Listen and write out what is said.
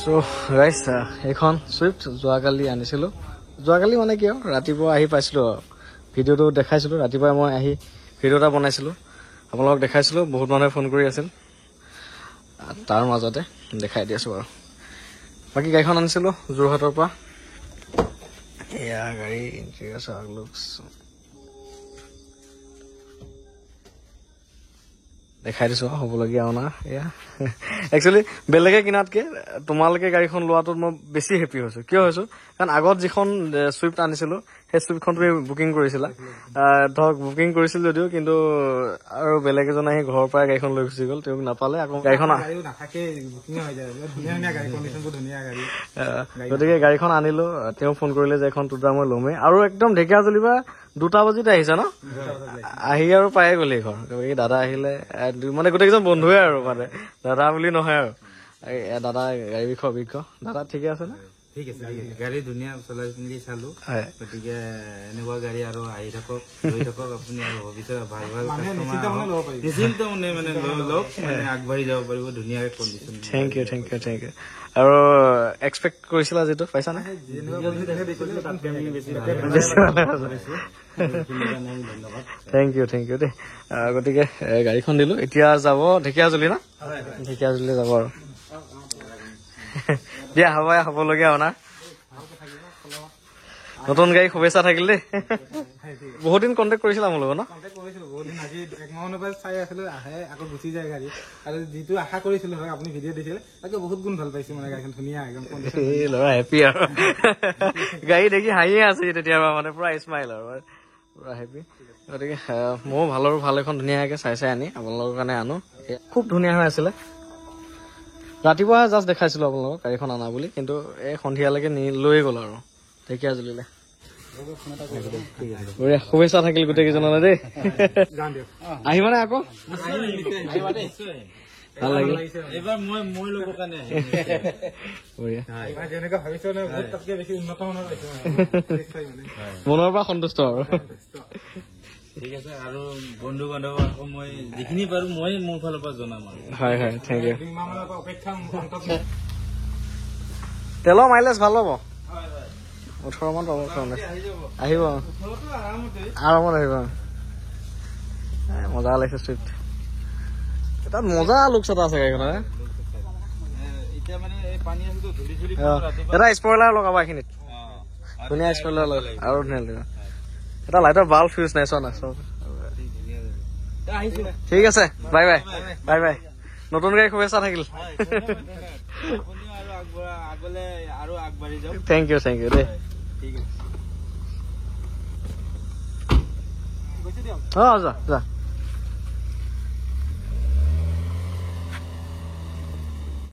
so guys এখন Swift যোৱাকালি আনিছিলো যোৱাকালি মানে কি ৰাতিপুৱা আহি পাইছিলো ভিডিঅ'টো দেখাইছিলো ৰাতিপুৱা মই আহি ভিডিঅ' এটা বনাইছিলো আপোনালোকক দেখাইছিলো বহুত মানুহে ফোন কৰি আছিল তাৰ মাজতে দেখাই দিছো আৰু বাকি গাড়ীখন আনিছিলো যোৰহাটৰ পৰা এয়া গাড়ী ইন্টেৰিয়ৰ চাওক লুকস দেখাই দিছো হ'বলগীয়া না এয়া একচুয়ালি বেলেগে কিনাতকে তোমালোকে গাড়ীখন লোৱাটোত মই বেছি হেপি হৈছো কিয় হৈছো কাৰণ আগত যিখন সুইফট আনিছিলো সেই সুইফটখন তুমি বুকিং কৰিছিলা ধৰক বুকিং কৰিছিল যদিও কিন্তু আৰু বেলেগ এজন আহি ঘৰৰ পৰা গাড়ীখন লৈ গুচি গ'ল তেওঁক নাপালে আকৌ গাড়ীখন নাথাকে বুকিং হৈ যায় ধুনীয়া ধুনীয়া গাড়ী কণ্ডিশ্যনবোৰ ধুনীয়া গাড়ী গতিকে গাড়ীখন আনিলো তেওঁ ফোন কৰিলে যে এখন তোতা মই ল'মেই আৰু একদম ঢেকীয়াজুলিৰ 2টা বজাত আহিছে ন আহি আৰু পায়ে গ'লি ঘৰ এই দাদা আহিলে মানে গোটেইকেইজন বন্ধুৱে আৰু মানে দাদা বুলি নহয় আৰু দাদা গাড়ী বিষয় অভিজ্ঞ দাদা ঠিকে আছে নে ঠিক আছে গাড়ী ধুনীয়া চলাই পিন্ধি চালো গতিকে এনেকুৱা গাড়ী আৰু আহি থাকক লৈ থাকক আপুনি আৰু ভৱিষ্যত ভাল ভাল নিশ্চিন্ত মনে মানে লওক মানে আগবাঢ়ি যাব পাৰিব ধুনীয়া কণ্ডিশ্যন থেংক ইউ আৰু এক্সপেক্ট কৰিছিলা যেটো পাইছা না থেংক ইউ দে গতিকে গাড়ীখন দিলো এতিয়া যাব ঢেকীয়াজুলি না ঢেকীয়াজুলি যাব আৰু দিয়া হ'বলগীয়া না নতুন গাড়ী শুভেচ্ছা থাকিল দেই বহুত দিন কণ্টেক্ট কৰিছিলা মোৰ লগত ন বহুত দিন আজি একমাহৰ পৰা চাই আছিলো আহে আকৌ গুচি যায় গাড়ী আৰু যিটো আশা কৰিছিলো হয় আপুনি ভিডিঅ' দিছিলে তাকে বহুত গুণ ভাল পাইছো মানে গাড়ীখন ধুনীয়া একদম ল'ৰা হেপি আৰু গাড়ী দেখি হাঁহিয়ে আছে তেতিয়াৰ মানে পুৰা স্মাইল আৰু পুৰা হেপি গতিকে ময়ো ভাল এখন ধুনীয়াকে চাই আনি আপোনালোকৰ কাৰণে আনো খুব ধুনীয়া হৈ আছিলে ৰাতিপুৱা জাষ্ট দেখাইছিলো আপোনালোকক গাড়ীখন আনা বুলি কিন্তু এই সন্ধিয়ালৈকে লৈ গ'ল আৰু ঢেকীয়াজুলিলে শুভেচ্ছা থাকিল গোটেই কেইজনলৈ দেই আহিবানে আকৌ ভাল লাগিল মনৰ পৰা সন্তুষ্ট আৰু ঠিক আছে আৰু বন্ধু বান্ধৱ আকৌ মই যিখিনি পাৰো মই মোৰ ফালৰ পৰা জনাম আৰু হয় থেংক ইউ তেলৰ মাইলেজ ভাল হ'ব 18 মান পাব আহিব আৰামত আহিব মজা লাগিছে চুইফট তাত মজা লুকছ এটা আছে গাড়ীখনৰ এটা স্পইলাৰ লগাবা এইখিনিত ধুনীয়া স্পইলাৰ আৰু ধুনীয়া এটা লাইটৰ বাল্ব ফিউজ নাই চোৱা না চব ঠিক আছে বাই বাই নতুন গাড়ী শুভেচ্ছা থাকিল থেংক ইউ দেই যা